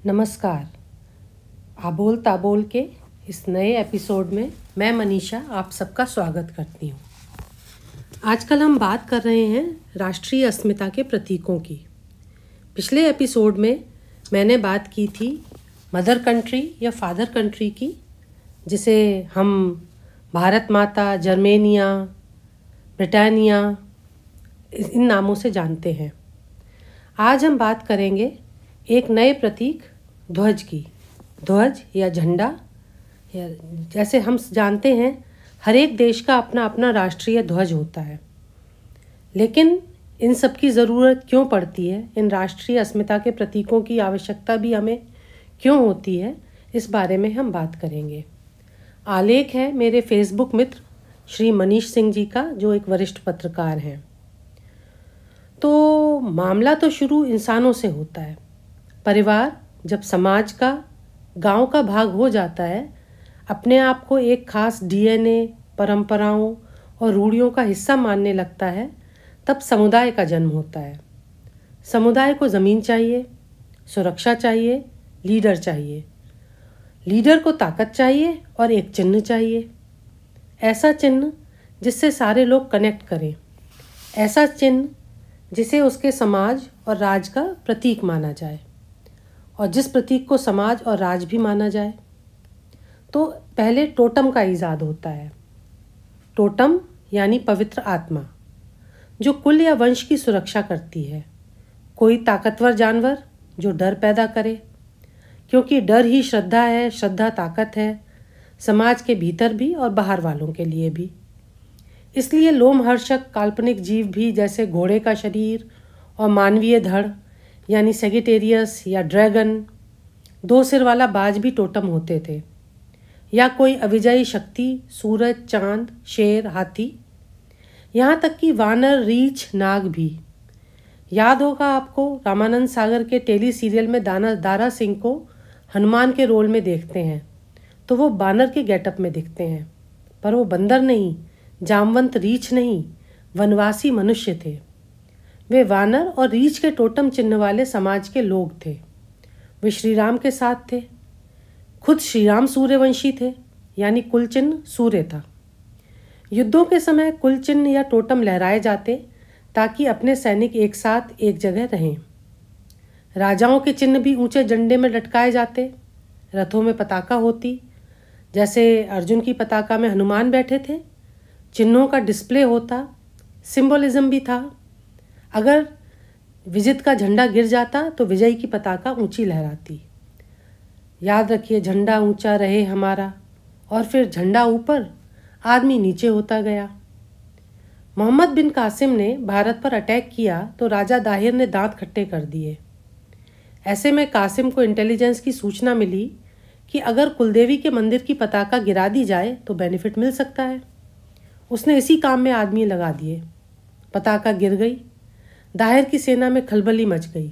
नमस्कार। आबोल ताबोल के इस नए एपिसोड में मैं मनीषा आप सबका स्वागत करती हूँ। आजकल हम बात कर रहे हैं राष्ट्रीय अस्मिता के प्रतीकों की। पिछले एपिसोड में मैंने बात की थी मदर कंट्री या फादर कंट्री की, जिसे हम भारत माता, जर्मेनिया, ब्रिटानिया इन नामों से जानते हैं। आज हम बात करेंगे एक नए प्रतीक ध्वज की। ध्वज या झंडा, या जैसे हम जानते हैं हर एक देश का अपना अपना राष्ट्रीय ध्वज होता है, लेकिन इन सब की ज़रूरत क्यों पड़ती है, इन राष्ट्रीय अस्मिता के प्रतीकों की आवश्यकता भी हमें क्यों होती है, इस बारे में हम बात करेंगे। आलेख है मेरे फेसबुक मित्र श्री मनीष सिंह जी का, जो एक वरिष्ठ पत्रकार हैं। तो मामला तो शुरू इंसानों से होता है। परिवार जब समाज का, गांव का भाग हो जाता है, अपने आप को एक खास डीएनए, परंपराओं और रूढ़ियों का हिस्सा मानने लगता है, तब समुदाय का जन्म होता है। समुदाय को ज़मीन चाहिए, सुरक्षा चाहिए, लीडर चाहिए। लीडर को ताकत चाहिए और एक चिन्ह चाहिए। ऐसा चिन्ह जिससे सारे लोग कनेक्ट करें। ऐसा चिन्ह जिसे उसके समाज और राज का प्रतीक माना जाए, और जिस प्रतीक को समाज और राज भी माना जाए। तो पहले टोटम का ईजाद होता है। टोटम यानी पवित्र आत्मा, जो कुल या वंश की सुरक्षा करती है। कोई ताकतवर जानवर जो डर पैदा करे, क्योंकि डर ही श्रद्धा है, श्रद्धा ताकत है, समाज के भीतर भी और बाहर वालों के लिए भी। इसलिए लोमहर्षक काल्पनिक जीव भी, जैसे घोड़े का शरीर और मानवीय धड़ यानी सेगिटेरियस या ड्रैगन, 2 सिर वाला बाज भी टोटम होते थे। या कोई अविजयी शक्ति, सूरज, चांद, शेर, हाथी, यहाँ तक कि वानर, रीछ, नाग भी। याद होगा आपको, रामानंद सागर के टेली सीरियल में दारा सिंह को हनुमान के रोल में देखते हैं तो वो बानर के गेटअप में दिखते हैं, पर वो बंदर नहीं, जामवंत रीछ नहीं, वनवासी मनुष्य थे। वे वानर और रीछ के टोटम चिन्ह वाले समाज के लोग थे। वे श्री राम के साथ थे। खुद श्री राम सूर्यवंशी थे, यानी कुल चिन्ह सूर्य था। युद्धों के समय कुल चिन्ह या टोटम लहराए जाते ताकि अपने सैनिक एक साथ एक जगह रहें। राजाओं के चिन्ह भी ऊंचे झंडे में लटकाए जाते। रथों में पताका होती, जैसे अर्जुन की पताका में हनुमान बैठे थे। चिन्हों का डिस्प्ले होता, सिंबोलिज्म भी था। अगर विजित का झंडा गिर जाता तो विजयी की पताका ऊंची लहराती। याद रखिए, झंडा ऊंचा रहे हमारा, और फिर झंडा ऊपर, आदमी नीचे होता गया। मोहम्मद बिन कासिम ने भारत पर अटैक किया तो राजा दाहिर ने दांत खट्टे कर दिए। ऐसे में कासिम को इंटेलिजेंस की सूचना मिली कि अगर कुलदेवी के मंदिर की पताका गिरा दी जाए तो बेनिफिट मिल सकता है। उसने इसी काम में आदमी लगा दिए। पताका गिर गई। दाहिर की सेना में खलबली मच गई।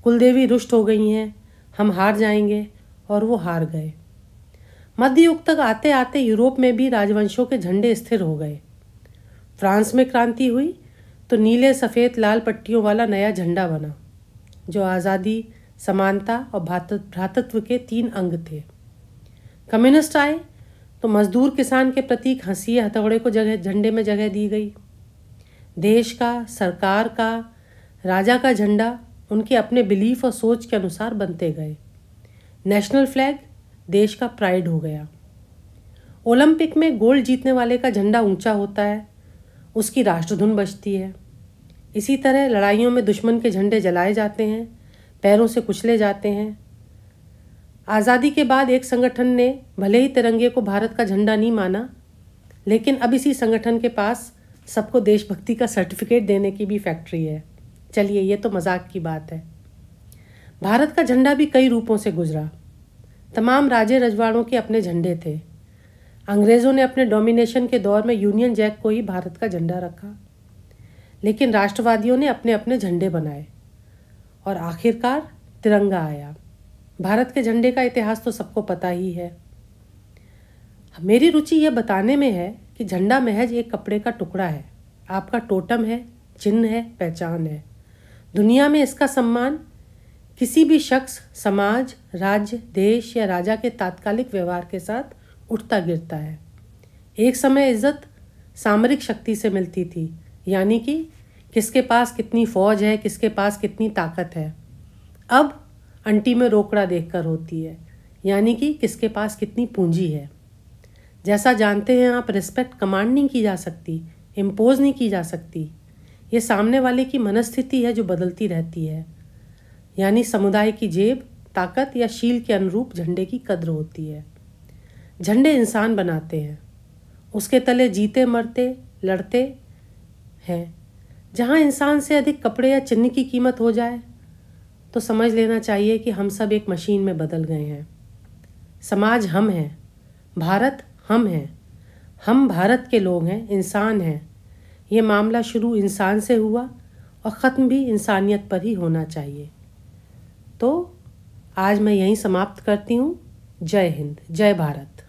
कुलदेवी रुष्ट हो गई हैं, हम हार जाएंगे, और वो हार गए। मध्य युग तक आते आते यूरोप में भी राजवंशों के झंडे स्थिर हो गए। फ्रांस में क्रांति हुई तो नीले, सफ़ेद, लाल पट्टियों वाला नया झंडा बना, जो आज़ादी, समानता और भ्रातृत्व के 3 अंग थे। कम्युनिस्ट आए तो मजदूर किसान के प्रतीक हंसिए हथौड़े को झंडे में जगह दी गई। देश का, सरकार का, राजा का झंडा उनके अपने बिलीफ और सोच के अनुसार बनते गए। नेशनल फ्लैग देश का प्राइड हो गया। ओलंपिक में गोल्ड जीतने वाले का झंडा ऊंचा होता है, उसकी राष्ट्रधुन बजती है। इसी तरह लड़ाइयों में दुश्मन के झंडे जलाए जाते हैं, पैरों से कुचले जाते हैं। आज़ादी के बाद एक संगठन ने भले ही तिरंगे को भारत का झंडा नहीं माना, लेकिन अब इसी संगठन के पास सबको देशभक्ति का सर्टिफिकेट देने की भी फैक्ट्री है। चलिए, ये तो मजाक की बात है। भारत का झंडा भी कई रूपों से गुजरा। तमाम राजे रजवाड़ों के अपने झंडे थे। अंग्रेज़ों ने अपने डोमिनेशन के दौर में यूनियन जैक को ही भारत का झंडा रखा, लेकिन राष्ट्रवादियों ने अपने अपने झंडे बनाए और आखिरकार तिरंगा आया। भारत के झंडे का इतिहास तो सबको पता ही है। मेरी रुचि यह बताने में है कि झंडा महज एक कपड़े का टुकड़ा है, आपका टोटम है, चिन्ह है, पहचान है। दुनिया में इसका सम्मान किसी भी शख्स, समाज, राज्य, देश या राजा के तात्कालिक व्यवहार के साथ उठता गिरता है। एक समय इज्जत सामरिक शक्ति से मिलती थी, यानी कि किसके पास कितनी फौज है, किसके पास कितनी ताकत है। अब अंटी में रोकड़ा देखकर होती है, यानी कि किसके पास कितनी पूंजी है। जैसा जानते हैं आप, रिस्पेक्ट कमांड नहीं की जा सकती, इम्पोज नहीं की जा सकती। ये सामने वाले की मनस्थिति है जो बदलती रहती है, यानी समुदाय की जेब, ताकत या शील के अनुरूप झंडे की कद्र होती है। झंडे इंसान बनाते हैं, उसके तले जीते मरते लड़ते हैं। जहाँ इंसान से अधिक कपड़े या चिन्ह की कीमत हो जाए तो समझ लेना चाहिए कि हम सब एक मशीन में बदल गए हैं। समाज हम हैं, भारत हम हैं, हम भारत के लोग हैं, इंसान हैं। ये मामला शुरू इंसान से हुआ और ख़त्म भी इंसानियत पर ही होना चाहिए। तो आज मैं यहीं समाप्त करती हूँ। जय हिंद, जय भारत।